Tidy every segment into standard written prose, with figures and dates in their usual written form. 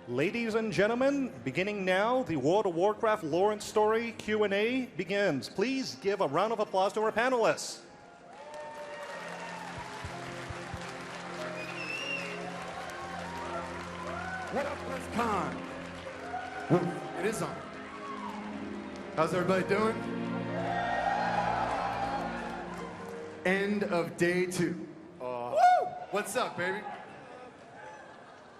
Ladies and gentlemen, beginning now, the World of Warcraft lore and story Q&A begins. Please give a round of applause to our panelists. What up, Blizzcon? It is on. How's everybody doing? End of day 2. Woo! What's up, baby?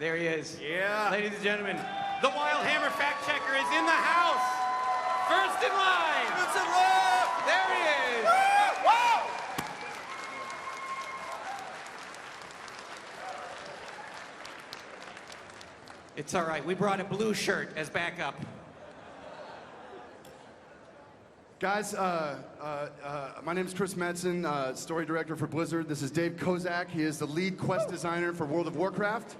There he is. Yeah. Ladies and gentlemen, the Wild Hammer fact checker is in the house. First in line. There he is. Woo! It's all right. We brought a blue shirt as backup. Guys, my name is Chris Metzen, story director for Blizzard. This is Dave Kozak. He is the lead quest designer for World of Warcraft.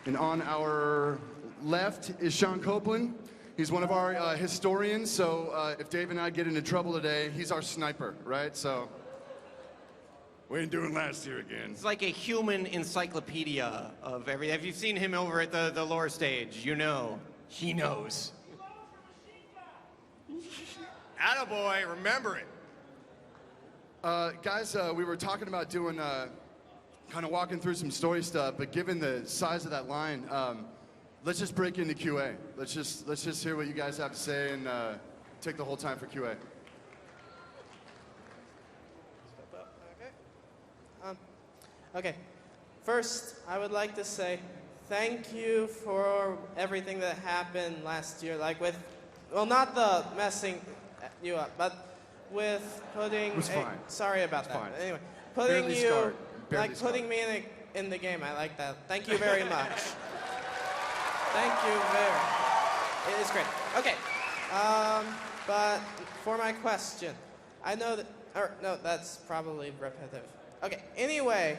And on our left is Sean Copeland. He's one of our historians, so if Dave and I get into trouble today, he's our sniper, right? So we ain't doing last year again. It's like a human encyclopedia of everything. If you've seen him over at the lore stage, you know he knows. Attaboy, remember it. Guys, we were talking about doing, kind of walking through some story stuff, but given the size of that line, let's just break into QA. Let's just hear what you guys have to say and take the whole time for QA. Okay. First, I would like to say thank you for everything that happened last year. Like with, well, not the messing you up, but with putting. It was fine. Sorry about that. Fine. But anyway, putting Barely you, scarred. Barely like scarred. putting me in the game. I like that. Thank you very much. Thank you very. It is great. Okay. But for my question, I know that. Or no, that's probably repetitive. Okay. Anyway.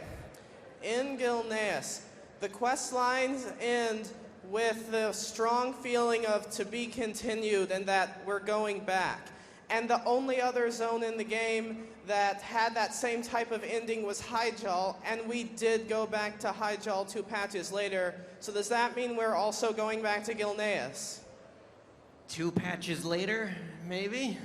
In Gilneas, the quest lines end with the strong feeling of to be continued and that we're going back. And the only other zone in the game that had that same type of ending was Hyjal, and we did go back to Hyjal 2 patches later. So does that mean we're also going back to Gilneas? 2 patches later, maybe?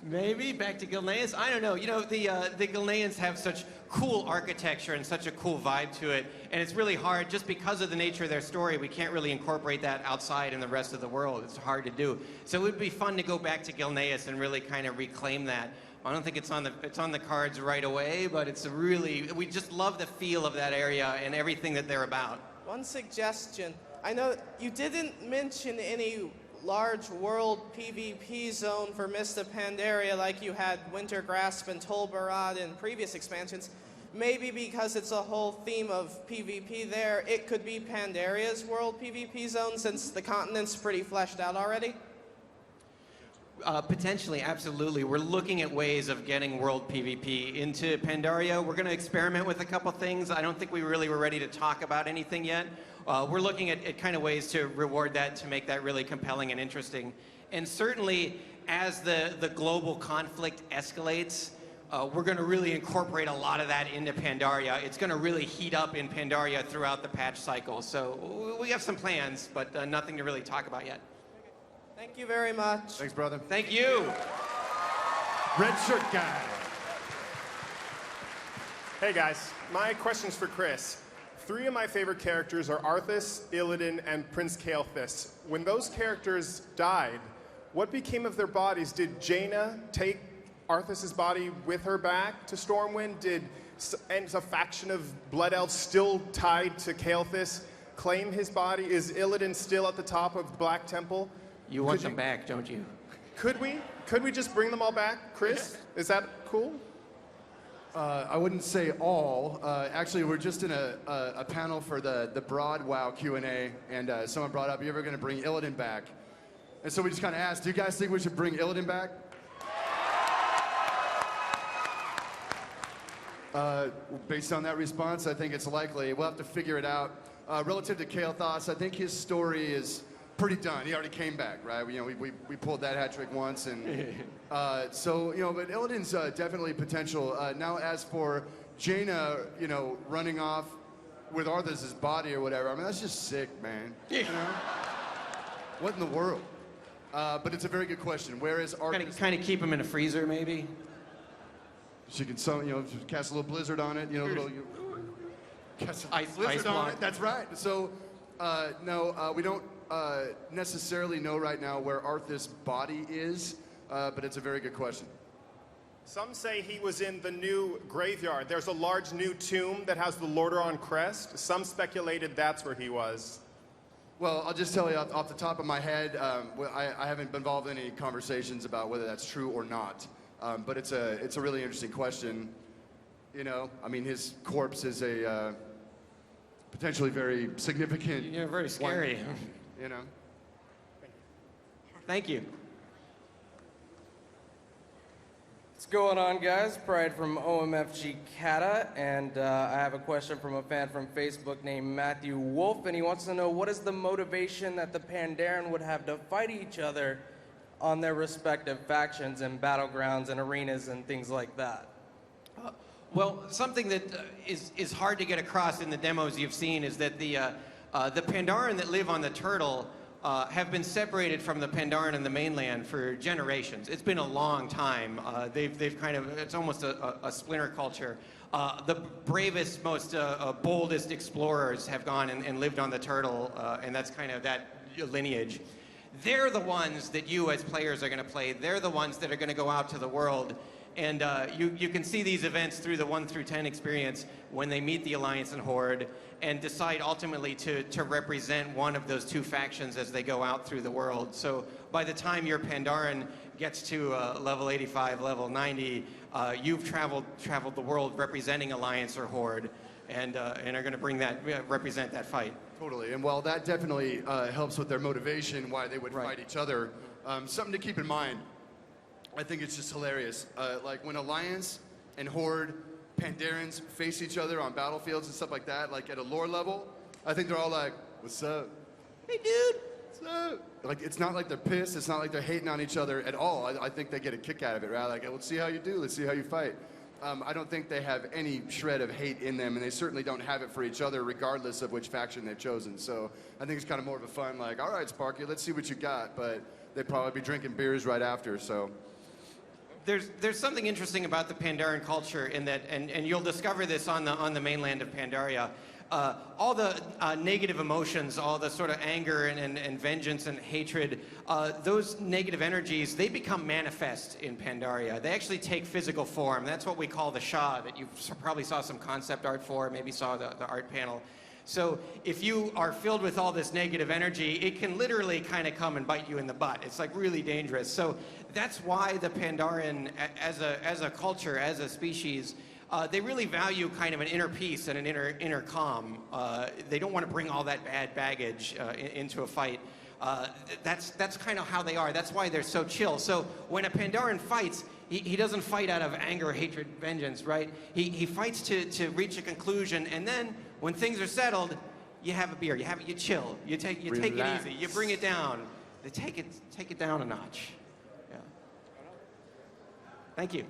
Maybe back to Gilneas? I don't know. You know, the Gilneans have such cool architecture and such a cool vibe to it, and it's really hard just because of the nature of their story. We can't really incorporate that outside in the rest of the world. It's hard to do. So it would be fun to go back to Gilneas and really kind of reclaim that. I don't think it's on the cards right away, but it's we just love the feel of that area and everything that they're about. One suggestion. I know you didn't mention any large world PvP zone for Mist of Pandaria like you had Winter Grasp and Tol Barad in previous expansions. Maybe because it's a whole theme of PvP there, it could be Pandaria's world PvP zone since the continent's pretty fleshed out already? Potentially, absolutely. We're looking at ways of getting world PvP into Pandaria. We're going to experiment with a couple things. I don't think we really were ready to talk about anything yet. We're looking at kind of ways to reward that, to make that really compelling and interesting. And certainly, as the global conflict escalates, we're going to really incorporate a lot of that into Pandaria. It's going to really heat up in Pandaria throughout the patch cycle. So we have some plans, but nothing to really talk about yet. Thank you very much. Thanks, brother. Thank you. Red shirt guy. Hey guys, my question's for Chris. 3 of my favorite characters are Arthas, Illidan, and Prince Kael'thas. When those characters died, what became of their bodies? Did Jaina take Arthas's body with her back to Stormwind? And a faction of Blood Elves still tied to Kael'thas claim his body? Is Illidan still at the top of Black Temple? You want them back, don't you? Could we? Could we just bring them all back, Chris? Is that cool? I wouldn't say all. Actually, we're just in a panel for the broad WoW Q&A, and someone brought up, are you ever going to bring Illidan back? And so we just kind of asked, do you guys think we should bring Illidan back? Based on that response, I think it's likely. We'll have to figure it out. Relative to Kael'thas, I think his story is pretty done. He already came back, right? You know, we pulled that hat trick once, and so, you know, but Illidan's definitely potential. Now, as for Jaina, you know, running off with Arthur's body or whatever. I mean, that's just sick, man. You know? What in the world? But it's a very good question. Where is Arthur's? Kind of keep him in a freezer, maybe. She can, cast a little blizzard on it. Cast a Ice blizzard on block. it. That's right. So, no, we don't necessarily know right now where Arthur's body is, but it's a very good question. Some say he was in the new graveyard. There's a large new tomb that has the Lordaeron crest. Some speculated that's where he was. Well, I'll just tell you off the top of my head, I haven't been involved in any conversations about whether that's true or not. But it's a really interesting question. You know, I mean, his corpse is a potentially very significant. Yeah, very scary. One, you know. Thank you. What's going on, guys? Pride from OMFG Kata, and I have a question from a fan from Facebook named Matthew Wolf, and he wants to know what is the motivation that the Pandaren would have to fight each other on their respective factions and battlegrounds and arenas and things like that. Well, something that is hard to get across in the demos you've seen is that the Pandaren that live on the turtle have been separated from the Pandaren and the mainland for generations. It's been a long time. They've kind of, it's almost a splinter culture. The bravest, most boldest explorers have gone and lived on the turtle, and that's kind of that lineage. They're the ones that you as players are going to play. They're the ones that are going to go out to the world. And you can see these events through the 1 through 10 experience when they meet the Alliance and Horde and decide ultimately to represent one of those two factions as they go out through the world. So by the time your Pandaren gets to level 85, level 90, you've traveled the world representing Alliance or Horde and are going to bring that, represent that fight. Totally, and while that definitely helps with their motivation, why they would fight each other, something to keep in mind, I think it's just hilarious. Like when Alliance and Horde Pandarens face each other on battlefields and stuff like that, like at a lore level, I think they're all like, what's up? Hey dude, what's up? Like it's not like they're pissed, it's not like they're hating on each other at all. I think they get a kick out of it, right? Like, let's see how you do, let's see how you fight. I don't think they have any shred of hate in them, and they certainly don't have it for each other, regardless of which faction they've chosen. So I think it's kind of more of a fun, like, all right, Sparky, let's see what you got. But they'd probably be drinking beers right after, so. There's something interesting about the Pandaren culture in that, and you'll discover this on the mainland of Pandaria. All the negative emotions, all the sort of anger and vengeance and hatred, those negative energies, they become manifest in Pandaria. They actually take physical form. That's what we call the Shah, that you probably saw some concept art for, maybe saw the art panel. So if you are filled with all this negative energy, it can literally kind of come and bite you in the butt. It's like really dangerous. So that's why the Pandaren, as a culture, as a species, they really value kind of an inner peace and an inner calm. They don't want to bring all that bad baggage into a fight. That's kind of how they are. That's why they're so chill. So when a Pandaren fights, he doesn't fight out of anger, hatred, vengeance, right? He fights to reach a conclusion, and then when things are settled, you have a beer, you chill, you take it easy, you bring it down, they take it down a notch. Yeah. Thank you.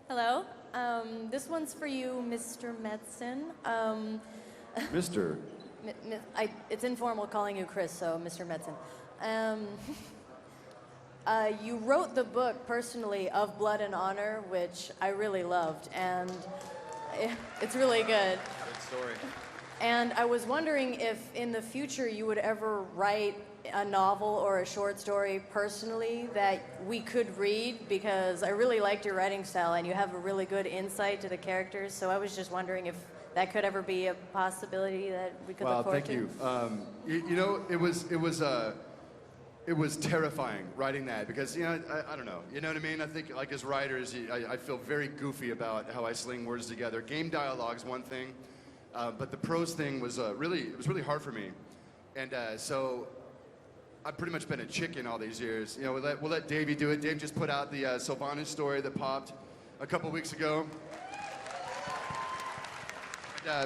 Hello. This one's for you, Mr. Metzen. Mr. It's informal calling you Chris, so Mr. Metzen. You wrote the book personally of Blood and Honor, which I really loved, and it's really good. Good story. And I was wondering if in the future you would ever write a novel or a short story personally that we could read, because I really liked your writing style and you have a really good insight to the characters. So I was just wondering if that could ever be a possibility that we could look forward to. Well, thank you. You know, it was terrifying writing that because, you know, I don't know. You know what I mean? I think, like, as writers, I feel very goofy about how I sling words together. Game dialogue's one thing, but the prose thing was really hard for me. And so I've pretty much been a chicken all these years. You know, we'll let Davey do it. Dave just put out the Sylvanas story that popped a couple weeks ago.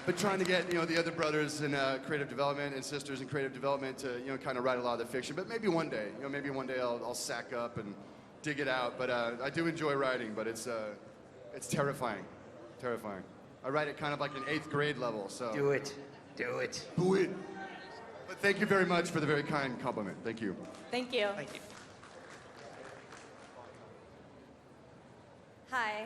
But trying to get, you know, the other brothers in creative development and sisters in creative development to, you know, kind of write a lot of the fiction. But maybe one day, you know, maybe one day I'll sack up and dig it out. But I do enjoy writing, but it's terrifying. Terrifying. I write it kind of like an 8th grade level. So Do it. Do it. do it. But thank you very much for the very kind compliment. Thank you. Thank you. Thank you. Hi,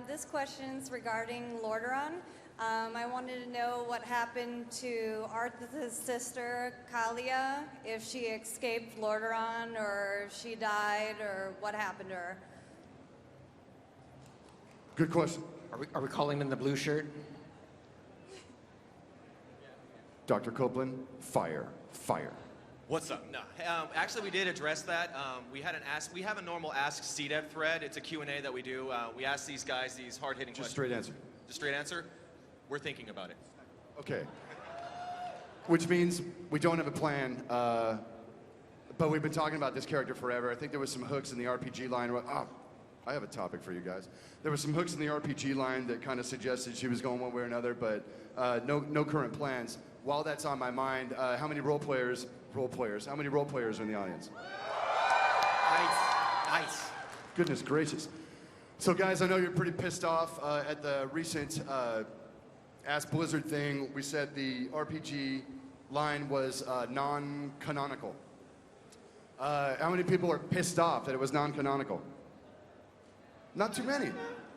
this question's regarding Lordaeron. I wanted to know what happened to Arthas' sister, Kalia, if she escaped Lordaeron or if she died or what happened to her. Good question. Are we calling him the blue shirt? Dr. Copeland, fire, fire. What's up? No, actually, we did address that. We had an ask. We have a normal Ask CDEV thread. It's a Q&A that we do. We ask these guys these hard-hitting Just questions. straight answer. Just straight answer. We're thinking about it. Okay. Which means we don't have a plan, but we've been talking about this character forever. I think there was some hooks in the RPG line. I have a topic for you guys. There were some hooks in the RPG line that kind of suggested she was going one way or another, but no current plans. While that's on my mind, how many role players are in the audience? Nice. Goodness gracious. So guys, I know you're pretty pissed off at the recent Ask Blizzard thing. We said the RPG line was non-canonical. How many people are pissed off that it was non-canonical? Not too many.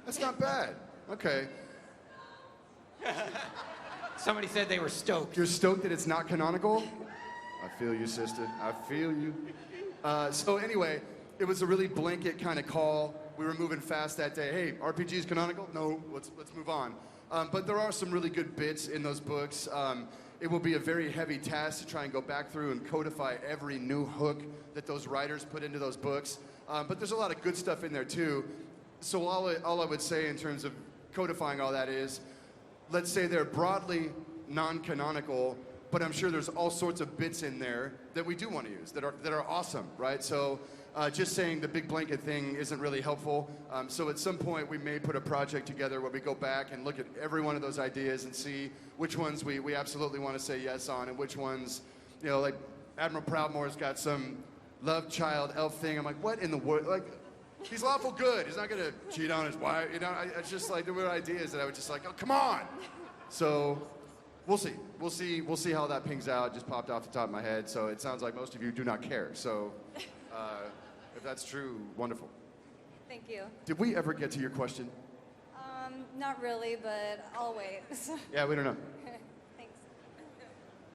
That's not bad. Okay. Somebody said they were stoked. You're stoked that it's not canonical? I feel you, sister. I feel you. So anyway, it was a really blanket kind of call. We were moving fast that day. Hey, RPG is canonical? No, let's move on. But there are some really good bits in those books. It will be a very heavy task to try and go back through and codify every new hook that those writers put into those books. But there's a lot of good stuff in there too. So all I would say in terms of codifying all that is, let's say they're broadly non-canonical, but I'm sure there's all sorts of bits in there that we do want to use that are awesome, right? So just saying the big blanket thing isn't really helpful. So at some point we may put a project together where we go back and look at every one of those ideas and see which ones we absolutely want to say yes on and which ones, you know, like Admiral Proudmoore's got some love child elf thing. I'm like, what in the world? Like, he's lawful good. He's not going to cheat on his wife. You know, it's just like there were ideas that I was just like, oh, come on. So we'll see. We'll see how that pings out. It just popped off the top of my head. So it sounds like most of you do not care. So if that's true, wonderful. Thank you. Did we ever get to your question? Not really, but I'll wait. Yeah, we don't know.